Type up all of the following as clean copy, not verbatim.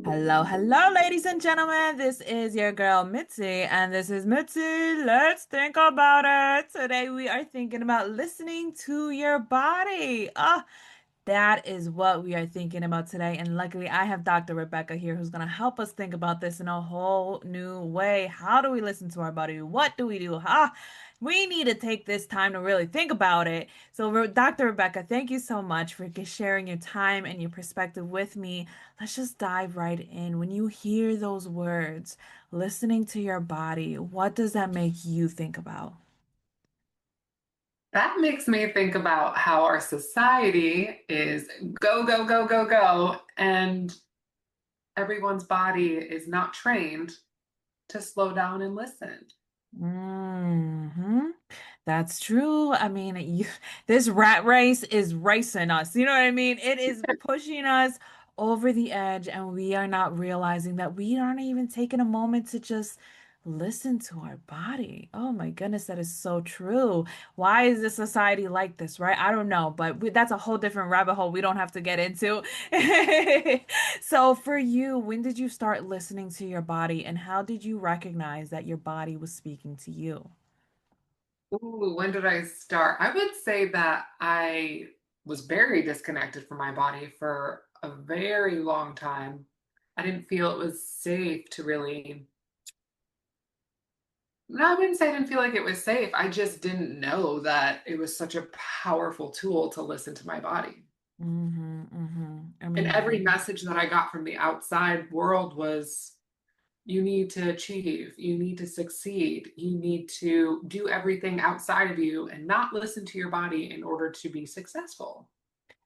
Hello, hello, ladies and gentlemen. This is your girl Mitzi, and this is Mitzi. Let's think about it. Today we are thinking about listening to your body. That is what we are thinking about today. And luckily, I have Dr. Rebecca here who's going to help us think about this in a whole new way. How do we listen to our body? What do we do? We need to take this time to really think about it. So, Dr. Rebecca, thank you so much for sharing your time and your perspective with me. Let's just dive right in. When you hear those words, listening to your body, what does that make you think about? That makes me think about how our society is go, go, go, go, go, and everyone's body is not trained to slow down and listen. Hmm. That's true. I mean, this rat race is racing us. You know what I mean? It is pushing us over the edge, and we are not realizing that we aren't even taking a moment to just listen to our body. Oh my goodness, that is so true. Why is this society like this, right? I don't know, but that's a whole different rabbit hole we don't have to get into. So, for you, when did you start listening to your body, and how did you recognize that your body was speaking to you? Ooh, when did I start? I would say that I was very disconnected from my body for a very long time. I didn't feel it was safe to really. No, I wouldn't say I didn't feel like it was safe. I just didn't know that it was such a powerful tool to listen to my body. I And mean, every message that I got from the outside world was you need to achieve, you need to succeed, you need to do everything outside of you and not listen to your body in order to be successful.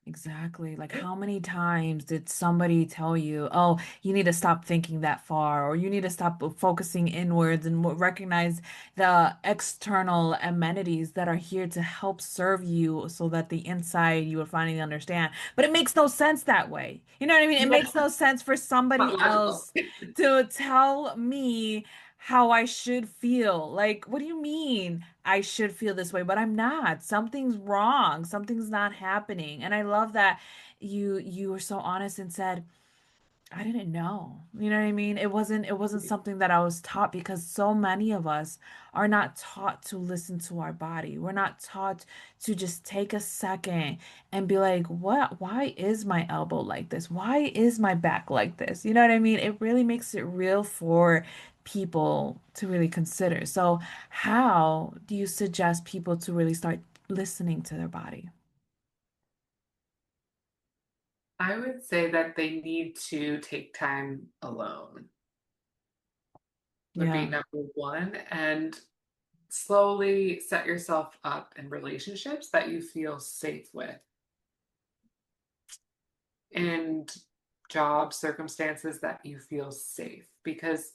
exactly. Like, how many times did somebody tell you, oh, you need to stop thinking that far, or you need to stop focusing inwards and recognize the external amenities that are here to help serve you so that the inside you will finally understand. But it makes no sense that way. You know what I mean? It makes no sense for Not somebody logical. else to tell me how I should feel. Like, what do you mean I should feel this way? But I'm not. Something's wrong. Something's not happening. And I love that you were so honest and said, I didn't know. You know what I mean? It wasn't something that I was taught because so many of us are not taught to listen to our body. We're not taught to just take a second and be like, "What? Why is my elbow like this? Why is my back like this?" You know what I mean? It really makes it real for people to really consider. So, how do you suggest people to really start listening to their body? I would say that they need to take time alone, would be Yeah, number one, and slowly set yourself up in relationships that you feel safe with, and job circumstances that you feel safe. Because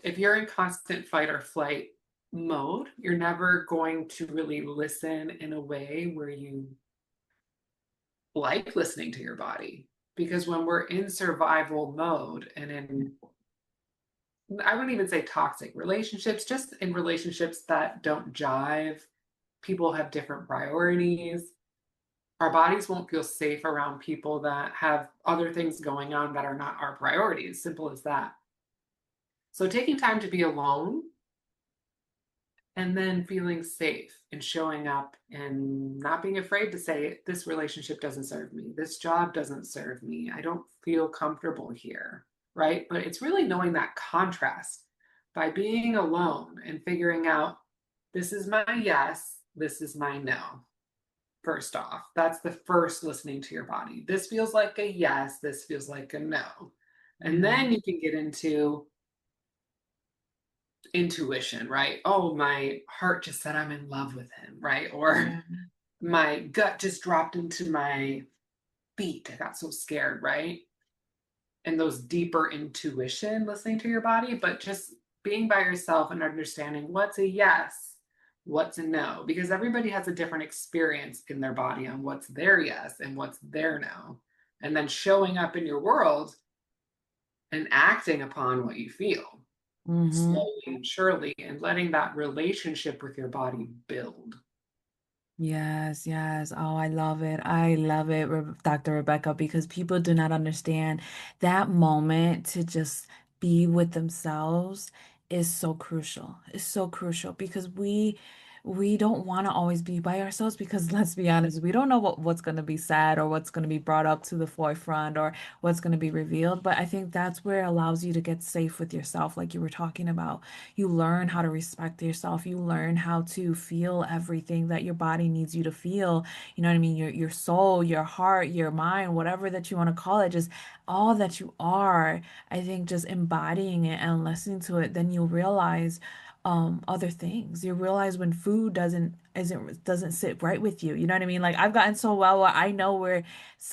if you're in constant fight or flight mode, you're never going to really listen in a way where you like listening to your body. Because when we're in survival mode and in, I wouldn't even say toxic relationships, just in relationships that don't jive, people have different priorities. Our bodies won't feel safe around people that have other things going on that are not our priorities. Simple as that. So taking time to be alone and then feeling safe and showing up and not being afraid to say, this relationship doesn't serve me. This job doesn't serve me. I don't feel comfortable here. Right. But it's really knowing that contrast by being alone and figuring out this is my yes, this is my no. First off, that's the first listening to your body. This feels like a yes, this feels like a no. And yeah, then you can get into intuition, right? Oh, my heart just said I'm in love with him, right? Or yeah. my gut just dropped into my feet. I got so scared, right? And those deeper intuition, listening to your body, but just being by yourself and understanding what's a yes, what's a no, because everybody has a different experience in their body on what's their yes and what's their no. And then showing up in your world and acting upon what you feel Mm-hmm. slowly and surely and letting that relationship with your body build. Yes, yes. Oh, I love it. I love it, Dr. Rebecca, because people do not understand that moment to just be with themselves is so crucial. It's so crucial because we don't want to always be by ourselves because let's be honest, we don't know what's going to be said or what's going to be brought up to the forefront or what's going to be revealed. But I think that's where it allows you to get safe with yourself, like you were talking about. You learn how to respect yourself. You learn how to feel everything that your body needs you to feel. You know what I mean? Your soul, your heart, your mind, whatever that you want to call it, just all that you are. I think just embodying it and listening to it, then you'll realize other things. You realize when food doesn't sit right with you. You know what I mean? Like I've gotten so well where I know where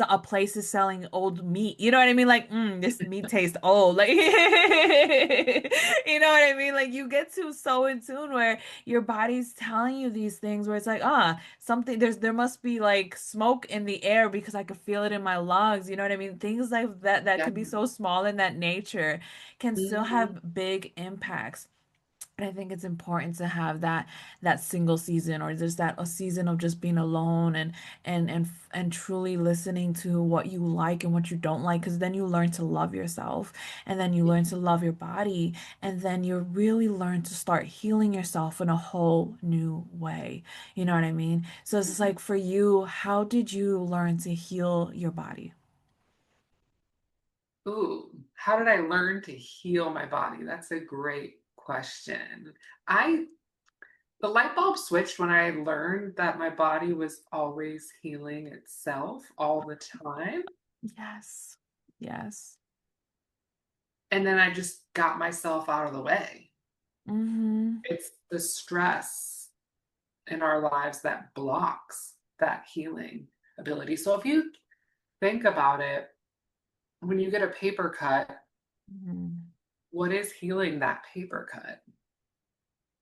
a place is selling old meat. You know what I mean? Like, this meat tastes old. Like, you know what I mean? Like, you get to so in tune where your body's telling you these things where it's like, something there must be like smoke in the air because I could feel it in my lungs. You know what I mean? Things like that Yeah. could be so small in that nature can still Mhm. have big impacts. And I think it's important to have that single season or just that a season of just being alone and truly listening to what you like and what you don't like because then you learn to love yourself and then you learn to love your body and then you really learn to start healing yourself in a whole new way. You know what I mean? So it's just like for you, how did you learn to heal your body? Ooh, how did I learn to heal my body? That's a great question. I The light bulb switched when I learned that my body was always healing itself all the time. Yes. Yes. And then I just got myself out of the way. Mm-hmm. It's the stress in our lives that blocks that healing ability. So if you think about it, when you get a paper cut, Mm-hmm. what is healing that paper cut?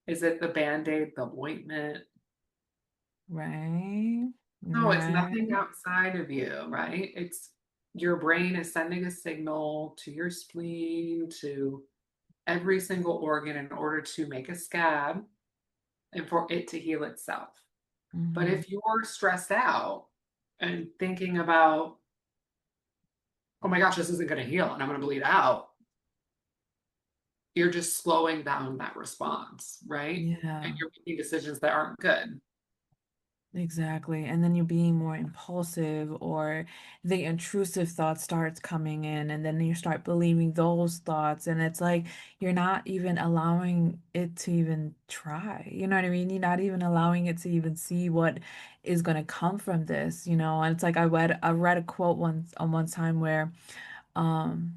Is it the band aid, the ointment? Right. No, it's nothing Right. outside of you, right? It's your brain is sending a signal to your spleen, to every single organ in order to make a scab and for it to heal itself. But Hmm. if you're stressed out and thinking about, oh my gosh, this isn't going to heal and I'm going to bleed out, you're just slowing down that response, right? And Yeah, you're making decisions that aren't good. exactly. And then you're being more impulsive, or the intrusive thought starts coming in, and then you start believing those thoughts. And it's like you're not even allowing it to even try. You know what I mean? You're not even allowing it to even see what is going to come from this, you know? And it's like I read a quote once on one time um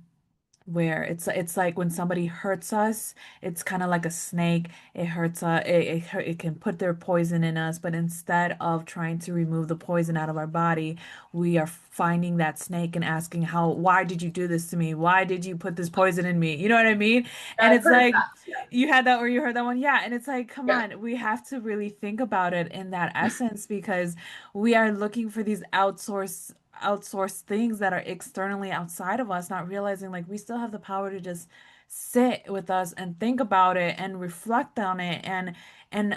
where it's like when somebody hurts us, it's kind of like a snake. It hurts it can put their poison in us, but instead of trying to remove the poison out of our body, we are finding that snake and asking why did you do this to me? Why did you put this poison in me? You know what I mean? And I've it's heard like that. Yeah. you had that or you heard that one. Yeah, and it's like, come Yeah. on, we have to really think about it in that essence because we are looking for these outsourced things that are externally outside of us, not realizing like we still have the power to just sit with us and think about it and reflect on it and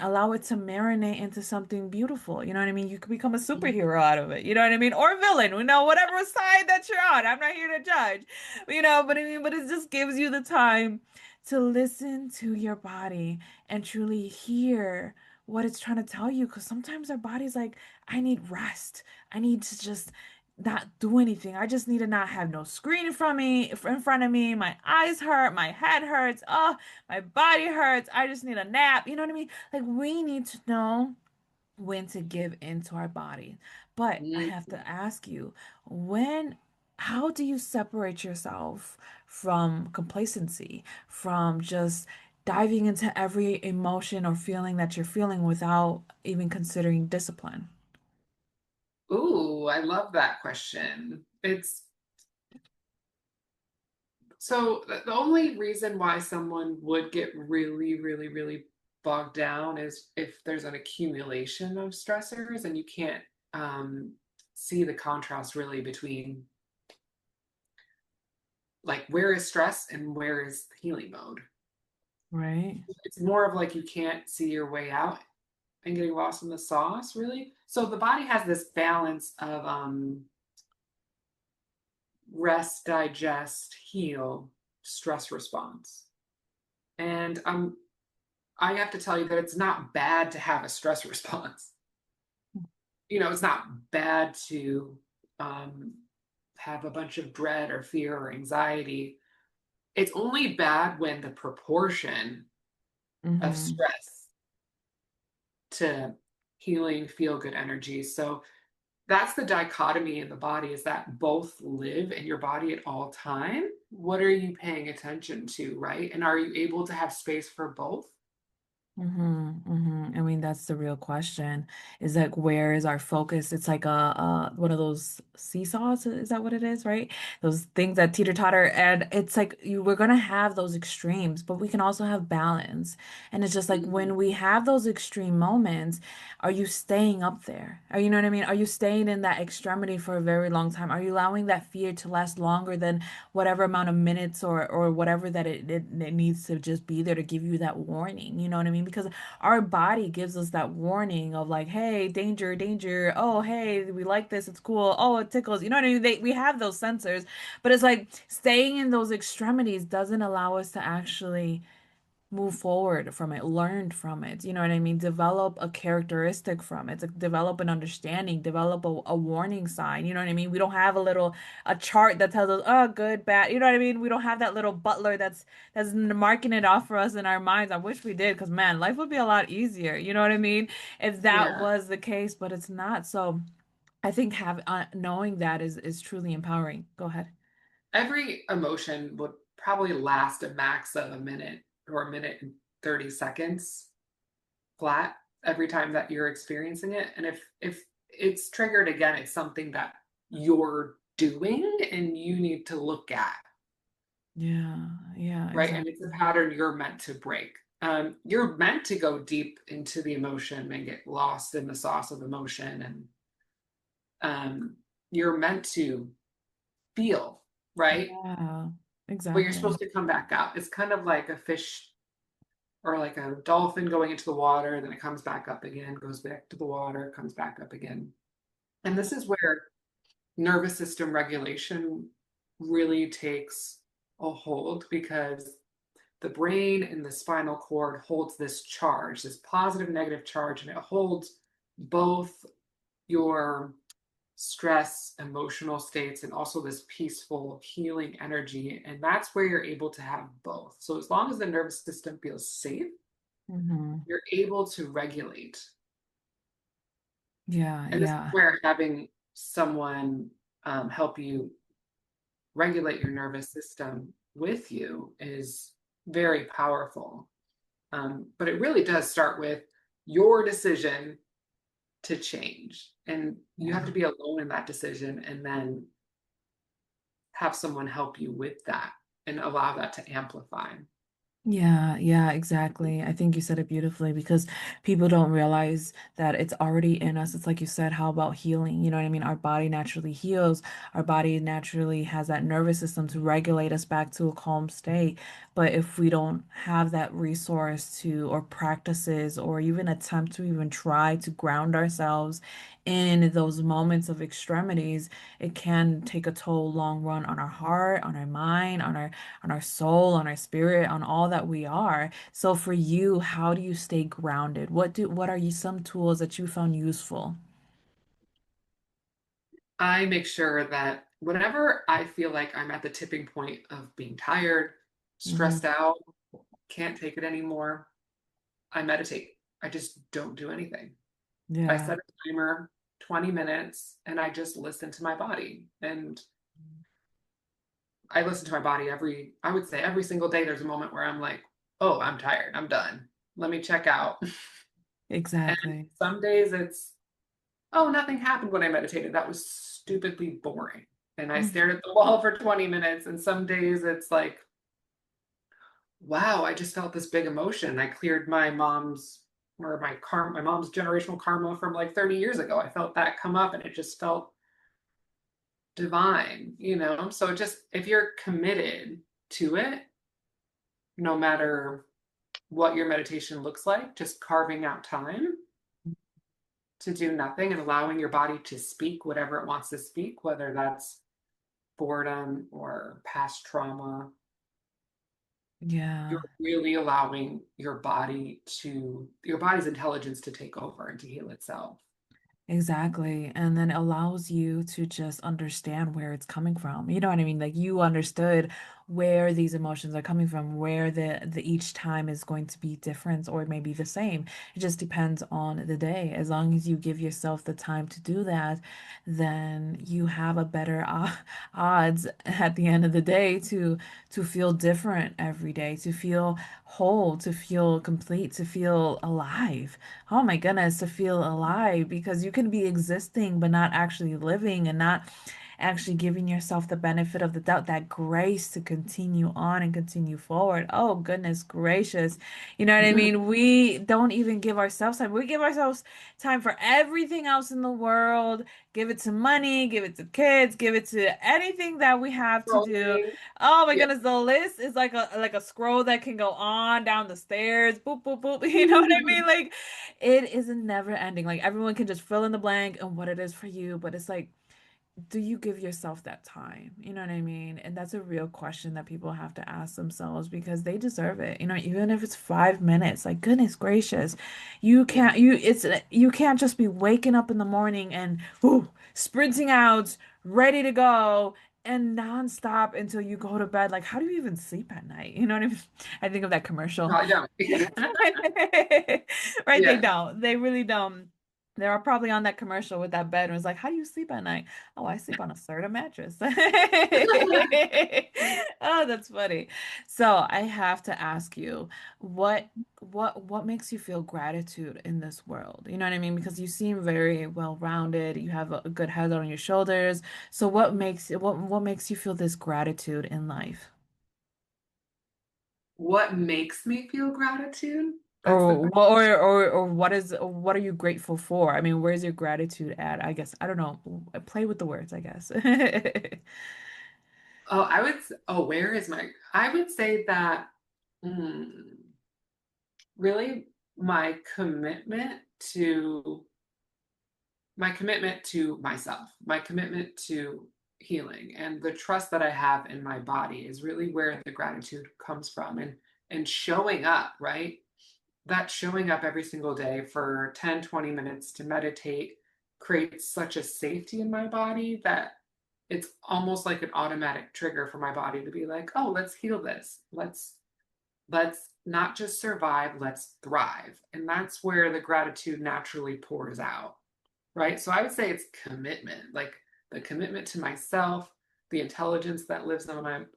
allow it to marinate into something beautiful. You know what I mean? You could become a superhero out of it. You know what I mean? Or a villain, you know, whatever side that you're on. I'm not here to judge. You know, but I mean, but it just gives you the time to listen to your body and truly hear what it's trying to tell you. Because sometimes our body's like, I need rest. I need to just not do anything. I just need to not have no screen in front of me. My eyes hurt, my head hurts, oh, my body hurts. I just need a nap. You know what I mean? Like we need to know when to give into our body. But I have Mhm. to ask you, when how do you separate yourself from complacency, from just diving into every emotion or feeling that you're feeling without even considering discipline? Ooh, I love that question. It's so the only reason why someone would get really, really, really bogged down is if there's an accumulation of stressors and you can't um, see the contrast really between like where is stress and where is healing mode. Right? It's more of like you can't see your way out and getting lost in the sauce, really. So the body has this balance of rest, digest, heal, stress response. And I have to tell you that it's not bad to have a stress response. It's not bad to um, have a bunch of dread or fear or anxiety. It's only bad when the proportion of Mm-hmm. stress to healing, feel good energy. So that's the dichotomy in the body, is that both live in your body at all time. What are you paying attention to, right? And are you able to have space for both? I mean, that's the real question. Is like, where is our focus? It's like one of those seesaws. Is that what it is, right? Those things that teeter totter, and it's like we're gonna have those extremes, but we can also have balance. And it's just like Mhm. when we have those extreme moments, are you staying up there? Are you know what I mean? Are you staying in that extremity for a very long time? Are you allowing that fear to last longer than whatever amount of minutes or whatever that it needs to just be there to give you that warning? You know what I mean? Because our body gives us that warning of like, hey, danger, danger. Oh, hey, we like this. It's cool. Oh, it tickles. You know what I mean? We have those sensors, but it's like staying in those extremities doesn't allow us to actually move forward from it, learn from it. You know what I mean? Develop a characteristic from it, to develop an understanding, develop a warning sign. You know what I mean? We don't have a chart that tells us, oh, good, bad. You know what I mean? We don't have that little butler that's marking it off for us in our minds. I wish we did, because man, life would be a lot easier. You know what I mean? If that Yeah. was the case, but it's not. So I think knowing that is truly empowering. Go ahead. Every emotion would probably last a max of a minute or a minute and 30 seconds flat every time that you're experiencing it. And if it's triggered again, it's something that you're doing and you need to look at, Yeah, yeah, right? And it's a exactly. pattern you're meant to break. You're meant to go deep into the emotion and get lost in the sauce of emotion, and you're meant to feel, right? Yeah, But you're exactly. supposed to come back out. It's kind of like a fish or like a dolphin going into the water, then it comes back up again, goes back to the water, comes back up again. And this is where nervous system regulation really takes a hold, because the brain and the spinal cord holds this charge, this positive negative charge, and it holds both your stress, emotional states, and also this peaceful healing energy. And that's where you're able to have both. So as long as the nervous system feels safe, Hmm. you're able to regulate. Yeah, And this is yeah. where having someone help you regulate your nervous system with you is very powerful. But it really does start with your decision to change. And you have to Yeah. be alone in that decision and then have someone help you with that and allow that to amplify. Yeah, yeah, exactly. I think you said it beautifully because people don't realize that it's already in us. It's like you said, how about healing? You know what I mean? Our body naturally heals. Our body naturally has that nervous system to regulate us back to a calm state. But if we don't have that resource to, or practices, or even attempt to even try to ground ourselves in those moments of extremities, it can take a toll long run on our heart, on our mind, on our soul, on our spirit, on all that we are. So for you, how do you stay grounded? What are you some tools that you found useful? I make sure that whenever I feel like I'm at the tipping point of being tired, stressed Hmm. out, can't take it anymore, I meditate. I just don't do anything. I Yeah, set a timer, 20 minutes, and I just listen to my body. And I listen to my body I would say every single day, there's a moment where I'm like, oh, I'm tired. I'm done. Let me check out. And exactly. some days it's, oh, nothing happened when I meditated. That was stupidly boring. And I Mm. stared at the wall for 20 minutes. And some days it's like, wow, I just felt this big emotion. I cleared my mom's or my mom's generational karma from like 30 years ago. I felt that come up and it just felt divine. So just if you're committed to it, no matter what your meditation looks like, just carving out time, to do nothing and allowing your body to speak whatever it wants to speak, whether that's boredom or past trauma, you're Yeah. really allowing your body's intelligence to take over and to heal itself. Exactly. And then it allows you to just understand where it's coming from. You know what I mean? Like you understood where these emotions are coming from, where the each time is going to be different or maybe the same. It just depends on the day. As long as you give yourself the time to do that, then you have a better odds at the end of the day to feel different every day, to feel whole, to feel complete, to feel alive. Oh my goodness, to feel alive because you can be existing but not actually living and not actually giving yourself the benefit of the doubt, that grace to continue on and continue forward. Oh, goodness gracious. You know what I mean? We don't even give ourselves time. We give ourselves time for everything else in the world. Give it to money, give it to kids, give it to anything that we have to do. Scrolling. Oh my Yeah. goodness, the list is like a scroll that can go on down the stairs. Boop, boop, boop. You know what I mean? Like it is never ending. Like everyone can just fill in the blank and what it is for you, but it's like do you give yourself that time? You know what I mean? And that's a real question that people have to ask themselves because they deserve it. You know, even if it's 5 minutes, like goodness gracious, Yeah. you can't just be waking up in the morning and whoo, sprinting out, ready to go and nonstop until you go to bed. Like, how do you even sleep at night? You know what I mean? I think of that commercial. I don't. Right? They Yeah. don't. They really don't. They are probably on that commercial with that bed and was like, how do you sleep at night? Oh, I sleep on a Serta mattress. Oh, that's funny. So I have to ask you, what what makes you feel gratitude in this world? You know what I mean? Because you seem very well-rounded. You have a good head on your shoulders. So what makes you feel this gratitude in life? What makes me feel gratitude? That's the Or question. what are you grateful for? I mean, where's your gratitude at? I guess I don't know. Play with the words, I guess. Where is my, I would say that mm, really my commitment to myself, my commitment to healing and the trust that I have in my body is really where the gratitude comes from and showing up, right? That showing up every single day for 10, 20 minutes to meditate creates such a safety in my body that it's almost like an automatic trigger for my body to be like, "Oh, let's heal this. Let's not just survive, let's thrive." And that's where the gratitude naturally pours out, right? So I would say it's commitment, like the commitment to myself, the intelligence that lives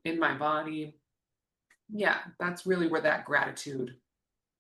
in my body. Yeah, that's really where that gratitude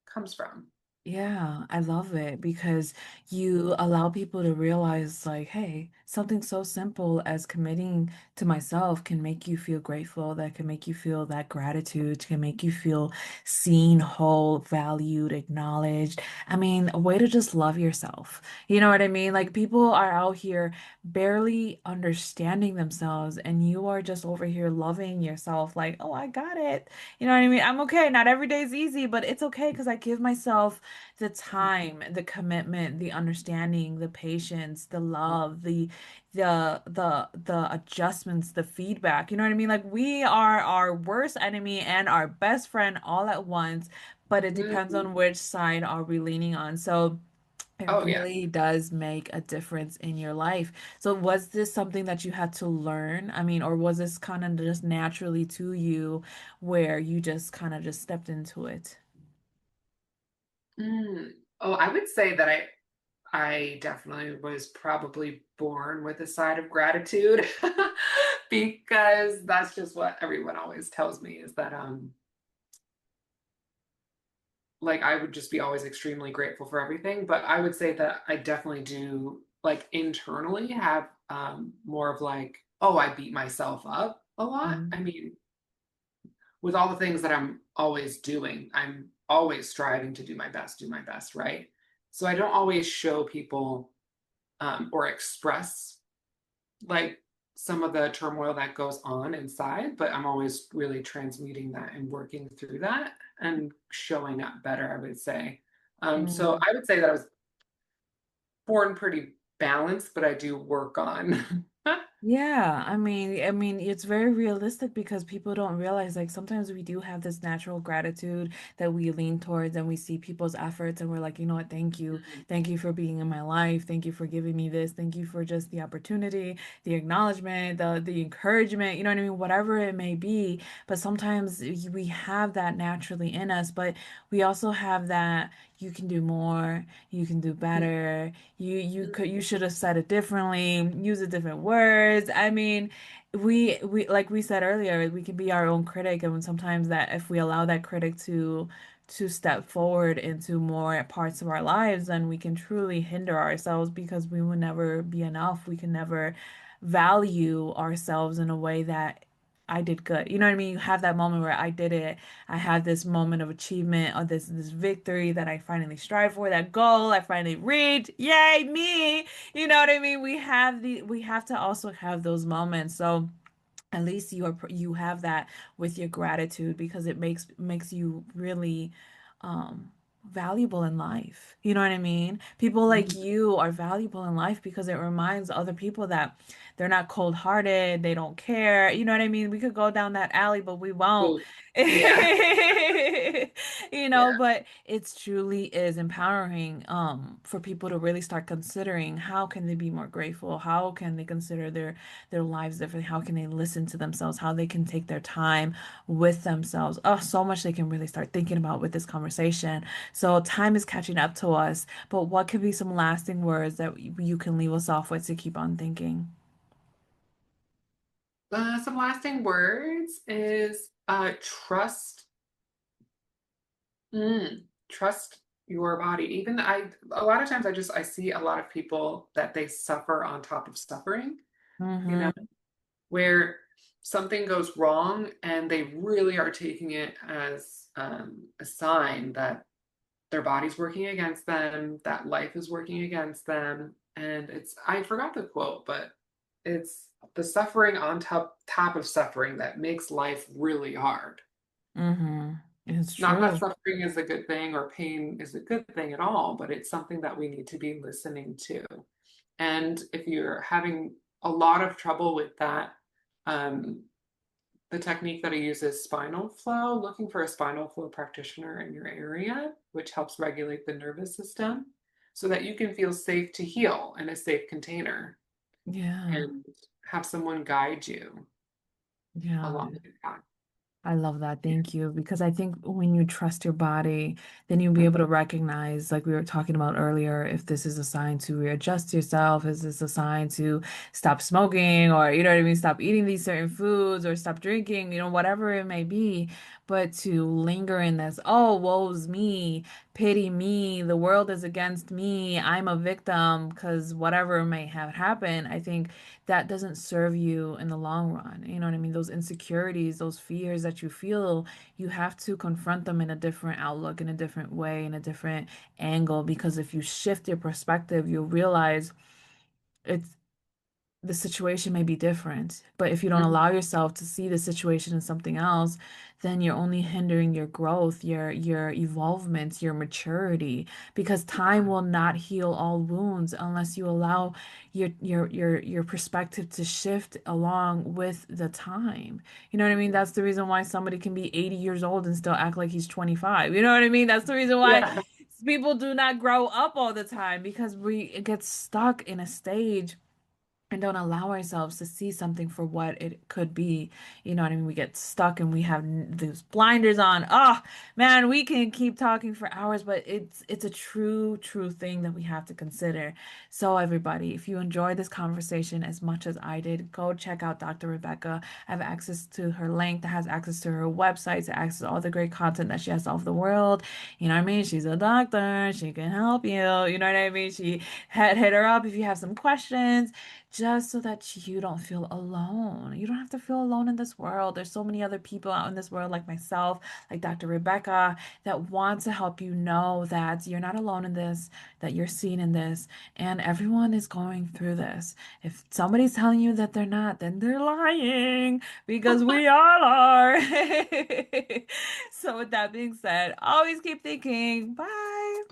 comes from. Yeah, I love it because you allow people to realize, like, hey, something so simple as committing to myself can make you feel grateful, that can make you feel that gratitude, can make you feel seen, whole, valued, acknowledged. I mean, a way to just love yourself. You know what I mean? Like, people are out here barely understanding themselves, and you are just over here loving yourself, like, oh, I got it. You know what I mean? I'm okay. Not every day is easy, but it's okay because I give myself the time, the commitment, the understanding, the patience, the love, the adjustments, the feedback. You know what I mean? Like we are our worst enemy and our best friend all at once, but it depends Mhm. on which side are we leaning on. So it Oh yeah. really does make a difference in your life. So was this something that you had to learn? I mean, or was this kind of just naturally to you where you just kind of just stepped into it? Mm. Oh, I would say that I definitely was probably born with a side of gratitude because that's just what everyone always tells me is that like I would just be always extremely grateful for everything, but I would say that I definitely do like internally have more of like, oh, I beat myself up a lot. I mean, with all the things that I'm always doing, I'm always striving to do my best, right? So I don't always show people or express like some of the turmoil that goes on inside, but I'm always really transmuting that and working through that and showing up better, I would say. So Mm. I would say that I was born pretty balanced, but I do work on. Yeah, I mean, it's very realistic because people don't realize like sometimes we do have this natural gratitude that we lean towards and we see people's efforts and we're like, you know what, thank you. Thank you for being in my life. Thank you for giving me this. Thank you for just the opportunity, the acknowledgement, the encouragement, you know what I mean? Whatever it may be. But sometimes we have that naturally in us, but we also have that you can do more, you can do better. You should have said it differently, use a different words. I mean, we like we said earlier, we can be our own critic, and sometimes that if we allow that critic to step forward into more parts of our lives, then we can truly hinder ourselves because we will never be enough. We can never value ourselves in a way that I did good. You know what I mean? You have that moment where I did it. I have this moment of achievement or this victory that I finally strive for, that goal I finally reached. Yay, me. You know what I mean? We have to also have those moments. So at least you have that with your gratitude because it makes you really valuable in life. You know what I mean? People like Mhm. you are valuable in life because it reminds other people that they're not cold-hearted, they don't care. You know what I mean? We could go down that alley, but we won't. Well, yeah, yeah. But it's truly is empowering for people to really start considering how can they be more grateful? How can they consider their lives differently? How can they listen to themselves? How they can take their time with themselves? Oh, so much they can really start thinking about with this conversation. So time is catching up to us, but what could be some lasting words that you can leave us off with to keep on thinking? Some lasting words is trust. Trust your body. Even a lot of times I see a lot of people that they suffer on top of suffering, you know, Mm-hmm. where something goes wrong and they really are taking it as a sign that their body's working against them, that life is working against them. And I forgot the quote, but it's the suffering on top of suffering that makes life really hard. Mm-hmm. It's Not that true. suffering is a good thing or pain is a good thing at all, but it's something that we need to be listening to. And if you're having a lot of trouble with that, um, the technique that I use is spinal flow, looking for a spinal flow practitioner in your area, which helps regulate the nervous system so that you can feel safe to heal in a safe container Yeah. and have someone guide you Yeah. along with that. I love that. Thank you. Because I think when you trust your body, then you'll be able to recognize, like we were talking about earlier, if this is a sign to readjust yourself, is this a sign to stop smoking, or, you know what I mean, stop eating these certain foods or stop drinking, whatever it may be. But to linger in this, oh, woe's me, pity me, the world is against me, I'm a victim, because whatever may have happened, I think that doesn't serve you in the long run. You know what I mean? Those insecurities, those fears that you feel, you have to confront them in a different outlook, in a different way, in a different angle. Because if you shift your perspective, you'll realize it's the situation may be different, but if you don't Mhm. allow yourself to see the situation as something else, then you're only hindering your growth, your evolvement, your maturity, because time will not heal all wounds unless you allow your perspective to shift along with the time. You know what I mean? That's the reason why somebody can be 80 years old and still act like he's 25. You know what I mean? That's the reason why Yeah. people do not grow up all the time because we get stuck in a stage and don't allow ourselves to see something for what it could be. You know what I mean? We get stuck and we have those blinders on. Oh, man, we can keep talking for hours, but it's a true thing that we have to consider. So everybody, if you enjoyed this conversation as much as I did, go check out Dr. Rebecca. I have access to her link that has access to her website, to access all the great content that she has all over the world. You know what I mean? She's a doctor. She can help you. You know what I mean? She hit her up if you have some questions just so that you don't feel alone. You don't have to feel alone in this world. There's so many other people out in this world, like myself, like Dr. Rebecca, that want to help you know that you're not alone in this, that you're seen in this, and everyone is going through this. If somebody's telling you that they're not, then they're lying because we all are. So, with that being said, always keep thinking. Bye.